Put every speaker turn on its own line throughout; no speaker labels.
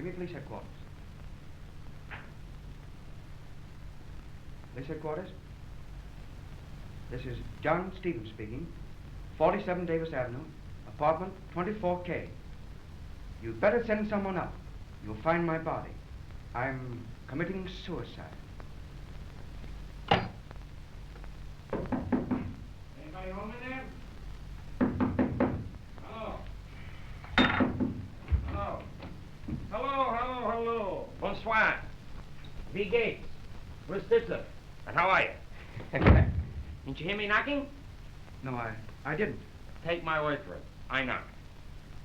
Maybe police headquarters. Police headquarters? This is John Stevens speaking. 47 Davis Avenue, apartment 24K. You'd better send someone up. You'll find my body. I'm committing suicide.
Anybody home in there? Hello? Hello? Hello. Bonsoir. B. Gates. Where's Stitzer? And how are you? Didn't you hear me knocking?
No, I didn't.
Take my word for it. I knocked.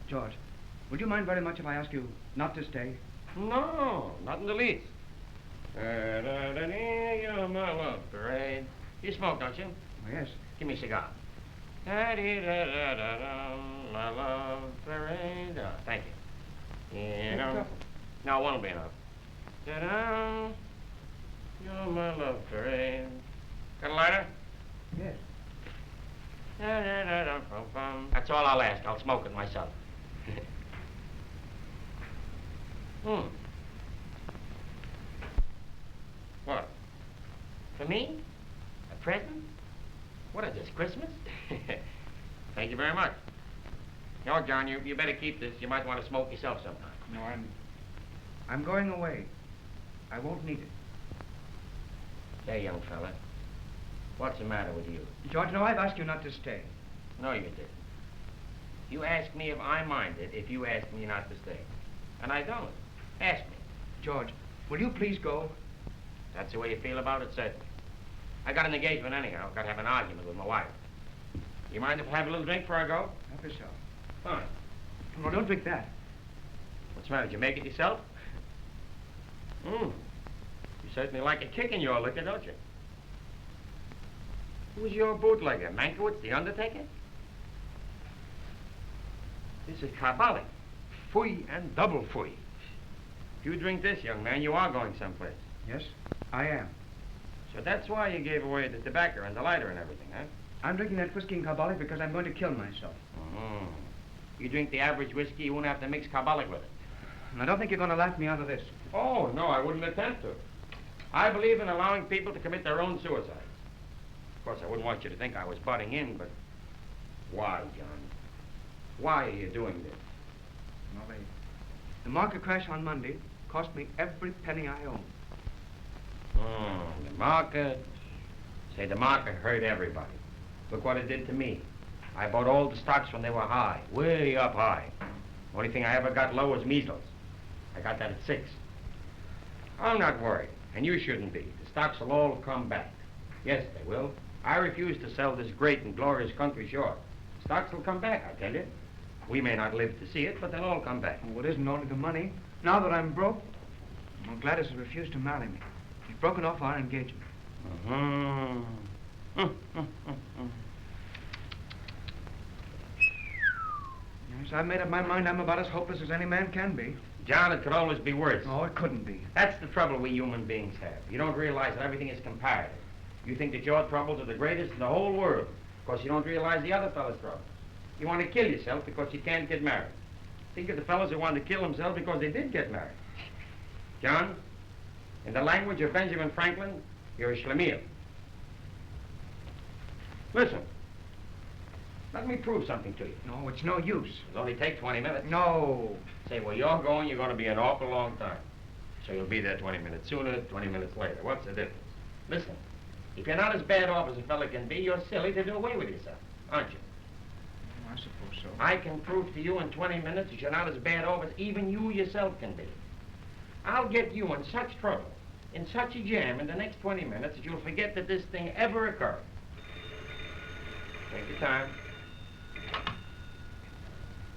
George, would you mind very much if I ask you not to stay?
No, not in the least. You're my love parade. You smoke, don't you?
Oh, yes.
Give me a cigar. My love parade. Oh, thank you. No, one will be enough. You're my love parade. Got a lighter?
Yes.
That's all I'll ask. I'll smoke it myself. What? For me? A present? What is this, Christmas? Thank you very much. No, John, you better keep this. You might want to smoke yourself sometime.
No, I'm going away. I won't need it.
Say, young fella, what's the matter with you?
George, no, I've asked you not to stay.
No, you didn't. You asked me if I minded if you asked me not to stay. And I don't. Ask me.
George, will you please go?
That's the way you feel about it, certainly. I got an engagement anyhow. Got to have an argument with my wife. You mind if I have a little drink before I go?
Help yourself.
Fine.
No, don't drink that.
What's the matter? Did you make it yourself? You certainly like a kick in your liquor, don't you? Who's your bootlegger? Mankiewicz, the Undertaker? This is carbolic. Fui and double fui. If you drink this, young man, you are going someplace.
Yes, I am.
So that's why you gave away the tobacco and the lighter and everything, huh?
I'm drinking that whiskey and carbolic because I'm going to kill myself.
You drink the average whiskey, you won't have to mix carbolic with it.
And I don't think you're going to laugh me out of this.
Oh, no, I wouldn't attempt to. I believe in allowing people to commit their own suicides. Of course, I wouldn't want you to think I was butting in, but why, John? Why are you doing this?
Well, the market crash on Monday cost me every penny I own.
The market. Say, the market hurt everybody. Look what it did to me. I bought all the stocks when they were high, way up high. The only thing I ever got low was measles. I got that at 6. I'm not worried, and you shouldn't be. The stocks will all come back. Yes, they will. I refuse to sell this great and glorious country short. Stocks will come back, I tell you. We may not live to see it, but they'll all come back.
Well, it isn't only the money. Now that I'm broke, well, Gladys has refused to marry me. She's broken off our engagement. Yes, I've made up my mind I'm about as hopeless as any man can be.
John, it could always be worse.
No, it couldn't be.
That's the trouble we human beings have. You don't realize that everything is comparative. You think that your troubles are the greatest in the whole world. Of course, you don't realize the other fellow's troubles. You want to kill yourself because you can't get married. Think of the fellows who wanted to kill themselves because they did get married. John, in the language of Benjamin Franklin, you're a schlemiel. Listen, let me prove something to you.
No, it's no use.
It'll only take 20 minutes.
No.
Say, where you're going to be an awful long time. So you'll be there 20 minutes sooner, 20 minutes later. What's the difference? Listen, if you're not as bad off as a fella can be, you're silly to do away with yourself, aren't you?
I suppose so.
I can prove to you in 20 minutes that you're not as bad off as even you yourself can be. I'll get you in such trouble, in such a jam in the next 20 minutes that you'll forget that this thing ever occurred. Take your time.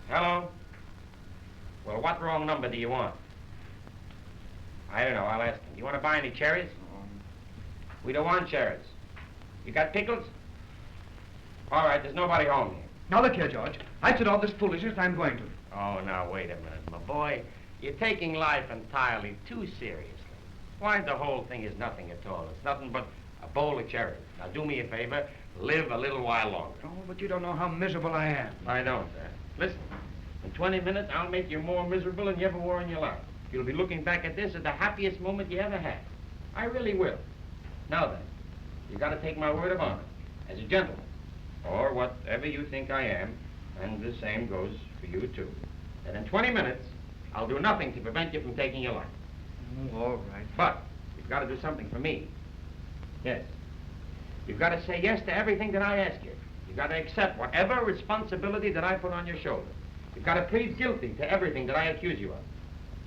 Hello? Well, what wrong number do you want? I don't know, I'll ask him. You want to buy any cherries? We don't want cherries. You got pickles? All right, there's nobody home here.
Now look here, George. I said all this foolishness, I'm going to.
Oh, now, wait a minute, my boy. You're taking life entirely too seriously. Why, the whole thing is nothing at all. It's nothing but a bowl of cherries. Now, do me a favor. Live a little while longer.
Oh, but you don't know how miserable I am.
I don't, sir. Listen, in 20 minutes, I'll make you more miserable than you ever were in your life. you'll be looking back at this as the happiest moment you ever had. I really will. Now then, you got to take my word of honor as a gentleman, or whatever you think I am, and the same goes for you too, that in 20 minutes, I'll do nothing to prevent you from taking your life.
Oh, all right.
But you've got to do something for me. Yes. You've got to say yes to everything that I ask you. You've got to accept whatever responsibility that I put on your shoulder. You've got to plead guilty to everything that I accuse you of.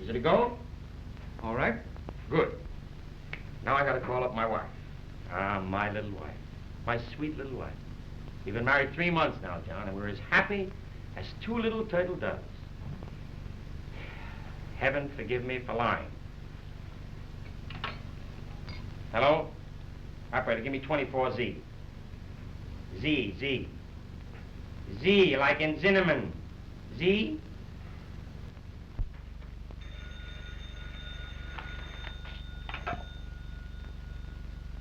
Is it a go?
All right.
Good. Now I got to call up my wife. Ah, my little wife. My sweet little wife. We've been married 3 months now, John, and we're as happy as 2 little turtle doves. Heaven forgive me for lying. Hello? Operator, give me 24Z. Z. Z, like in cinnamon. Z?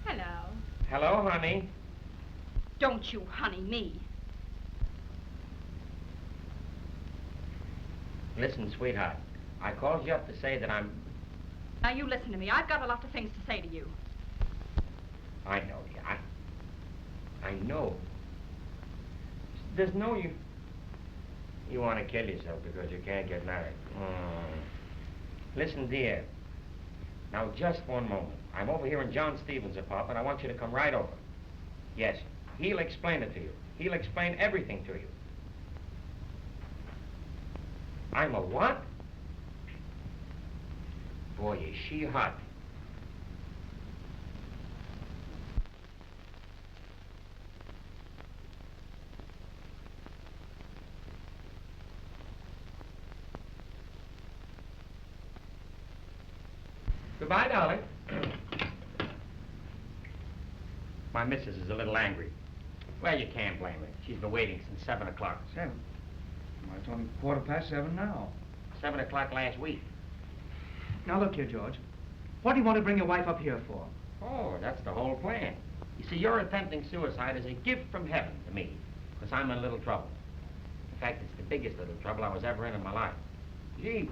Hello.
Hello, honey.
Don't you honey me.
Listen, sweetheart. I called you up to say that I'm...
Now you listen to me. I've got a lot of things to say to you.
I know, dear. I know. There's no you... You want to kill yourself because you can't get married. Listen, dear. Now, just one moment. I'm over here in John Stevens' apartment. I want you to come right over. Yes, he'll explain it to you. He'll explain everything to you. I'm a what? Boy, is she hot. Goodbye, darling. My missus is a little angry. Well, you can't blame her. She's been waiting since 7 o'clock.
7? Well, it's only 7:15 now.
7 o'clock last week.
Now, look here, George. What do you want to bring your wife up here for?
Oh, that's the whole plan. You see, your attempting suicide is a gift from heaven to me, because I'm in a little trouble. In fact, it's the biggest little trouble I was ever in my life. Gee,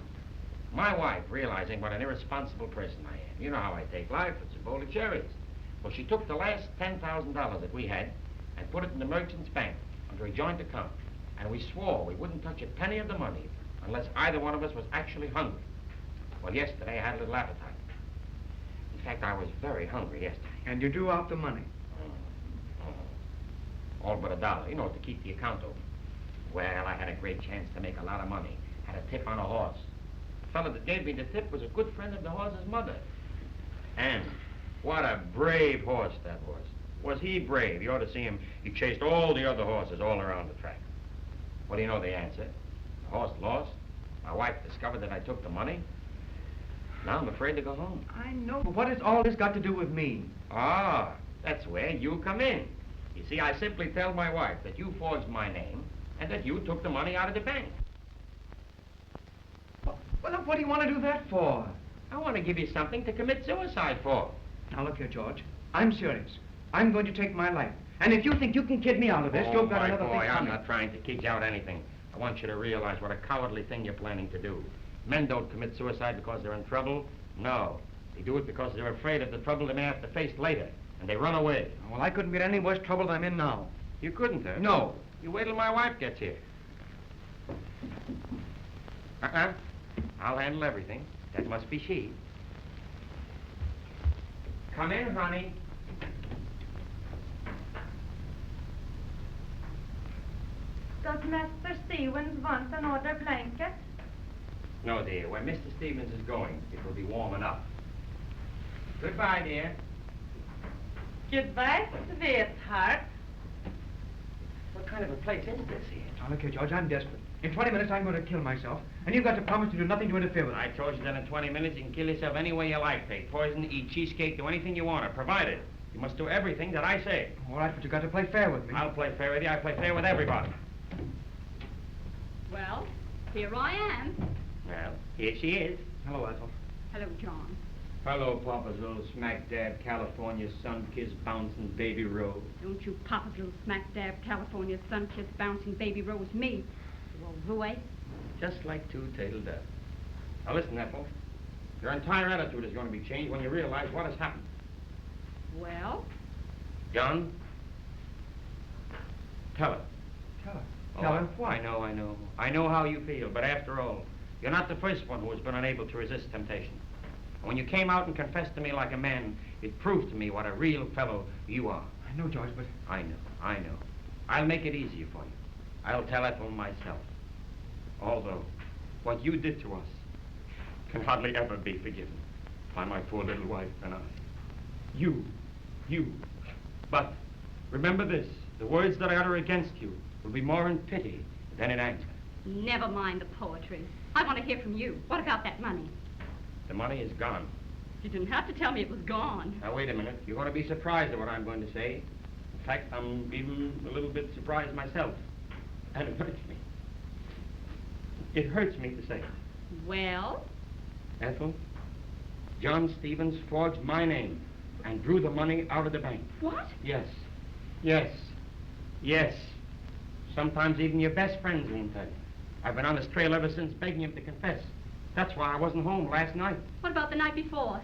my wife, realizing what an irresponsible person I am, you know how I take life, it's a bowl of cherries. Well, she took the last $10,000 that we had and put it in the merchant's bank under a joint account. And we swore we wouldn't touch a penny of the money unless either one of us was actually hungry. Well, yesterday I had a little appetite. In fact, I was very hungry yesterday.
And you drew out the money?
All but $1, you know, to keep the account open. Well, I had a great chance to make a lot of money. Had a tip on a horse. The fellow that gave me the tip was a good friend of the horse's mother. And what a brave horse that was. Was he brave? You ought to see him. He chased all the other horses all around the track. What do you know the answer? The horse lost. My wife discovered that I took the money. Now I'm afraid to go home.
I know, but what has all this got to do with me?
Ah, that's where you come in. You see, I simply tell my wife that you forged my name and that you took the money out of the bank.
Well, look, what do you want to do that for?
I want to give you something to commit suicide for.
Now, look here, George. I'm serious. I'm going to take my life. And if you think you can kid me out of this, you've got another thing
boy, I'm
coming.
not trying to kid you out anything. I want you to realize what a cowardly thing you're planning to do. Men don't commit suicide because they're in trouble. No. They do it because they're afraid of the trouble they may have to face later. And they run away.
Well, I couldn't get any worse trouble than I'm in now.
You couldn't, huh?
No.
You wait till my wife gets here. I'll handle everything. That must be she. Come in, honey.
Does Mr. Stevens want another blanket?
No, dear. Where Mr. Stevens is going, it will be warm enough. Goodbye, dear.
Goodbye, sweetheart.
What kind of a place is this here?
Now, look here, George, I'm desperate. In 20 minutes, I'm going to kill myself. And you've got to promise to do nothing to interfere with it.
I told you that in 20 minutes you can kill yourself any way you like. Take poison, eat cheesecake, do anything you want, provided you must do everything that I say.
All right, but you've got to play fair with me.
I'll play fair with you. I play fair with everybody.
Well, here I am.
Well, here she is.
Hello, Ethel.
Hello, John.
Hello, Papa's little smack-dab California sun-kissed bouncing baby rose.
Don't you Papa's little smack-dab California sun-kissed bouncing baby rose me, you old roue.
Just like 2 turtle doves. Now listen, Ethel. Your entire attitude is going to be changed when you realize what has happened.
Well?
John? Tell her.
Tell her.
Oh,
Tell her.
I know. I know how you feel, but after all, you're not the first one who has been unable to resist temptation. And when you came out and confessed to me like a man, it proved to me what a real fellow you are.
I know, George, but...
I know. I'll make it easier for you. I'll tell Ethel myself. Although, what you did to us can hardly ever be forgiven by my poor little wife and I. You. But remember this, the words that I utter against you will be more in pity than in anger.
Never mind the poetry. I want to hear from you. What about that money?
The money is gone.
You didn't have to tell me it was gone.
Now, wait a minute. You're going to be surprised at what I'm going to say. In fact, I'm even a little bit surprised myself. And it hurts me. It hurts me to say it.
Well?
Ethel, John Stevens forged my name and drew the money out of the bank.
What?
Yes. Sometimes even your best friends won't tell you. I've been on his trail ever since, begging him to confess. That's why I wasn't home last night.
What about the night before?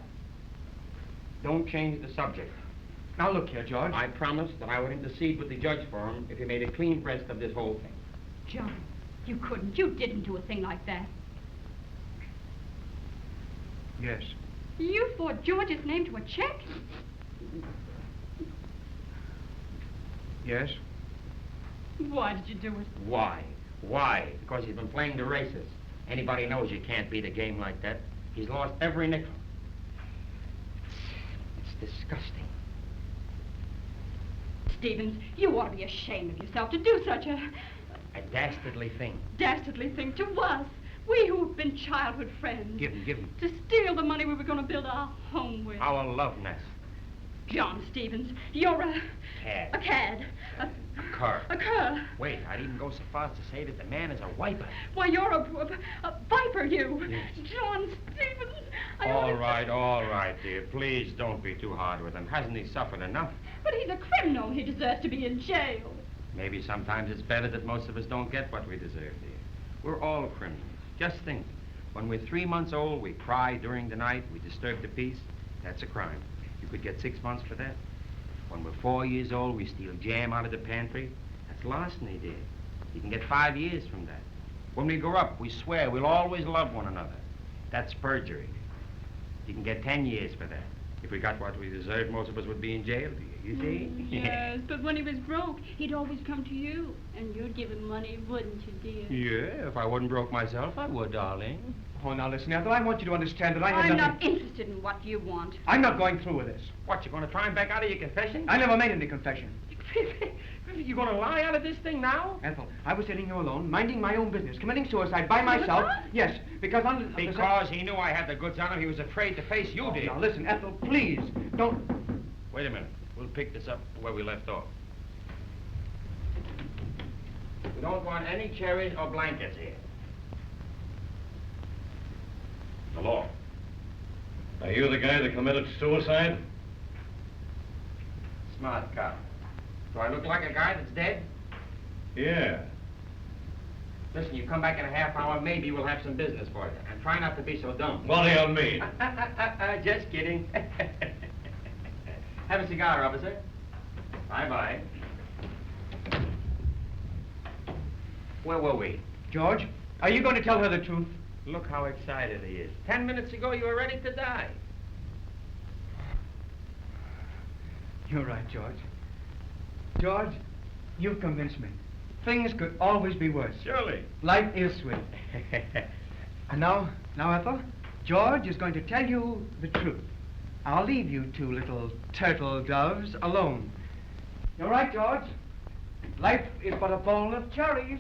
Don't change the subject.
Now, look here, George.
I promised that I would intercede with the judge for him if he made a clean breast of this whole thing.
John, you couldn't. You didn't do a thing like that.
Yes.
You forged George's name to a check?
Yes.
Why did you do it?
Why? Because he's been playing the races. Anybody knows you can't beat a game like that. He's lost every nickel. It's disgusting.
Stevens, you ought to be ashamed of yourself to do such a
dastardly thing.
dastardly thing to us. We who've been childhood friends.
Give him.
To steal the money we were going to build our home with.
Our love nest.
John Stevens, you're a
Cad.
a cad.
A cur.
A cur.
Wait, I'd even go so far as to say that the man is a wiper.
Why, you're a viper, you.
Yes.
John Stevens.
All right, dear. Please don't be too hard with him. Hasn't he suffered enough?
But he's a criminal. He deserves to be in jail.
Maybe sometimes it's better that most of us don't get what we deserve, dear. We're all criminals. Just think. When we're 3 months old, we cry during the night, we disturb the peace. That's a crime. You could get 6 months for that. When we're 4 years old, we steal jam out of the pantry. That's larceny, dear. You can get 5 years from that. When we grow up, we swear we'll always love one another. That's perjury. You can get 10 years for that. If we got what we deserved, most of us would be in jail, dear. You see?
Yes, but when he was broke, he'd always come to you. And you'd give him money, wouldn't you, dear?
Yeah, if I wasn't broke myself, I would, darling.
Oh, now listen, Ethel, I want you to understand that I have
I'm
nothing...
not interested in what you want.
I'm not going through with this.
What, you're going to try and back out of your confession?
I never made any confession.
You're going to lie out of this thing now?
Ethel, I was sitting here alone, minding my own business, committing suicide by myself.
Suicide?
Yes, because under...
Because he knew I had the goods on him, he was afraid to face you, dear.
Now listen, Ethel, please, don't...
Wait a minute. We'll pick this up where we left off. We don't want any cherries or blankets here.
The law. Are you the guy that committed suicide?
Smart cop. Do I look like a guy that's dead?
Yeah.
Listen, you come back in a half hour, maybe we'll have some business for you. And try not to be so dumb.
What do you mean?
Just kidding. Have a cigar, officer. Bye-bye. Where were we?
George, are you going to tell her the truth?
Look how excited he is. 10 minutes ago, you were ready to die.
You're right, George. George, you've convinced me. Things could always be worse.
Surely.
Life is sweet. And now, Ethel, George is going to tell you the truth. I'll leave you two little turtle doves alone. You're right, George. Life is but a bowl of cherries.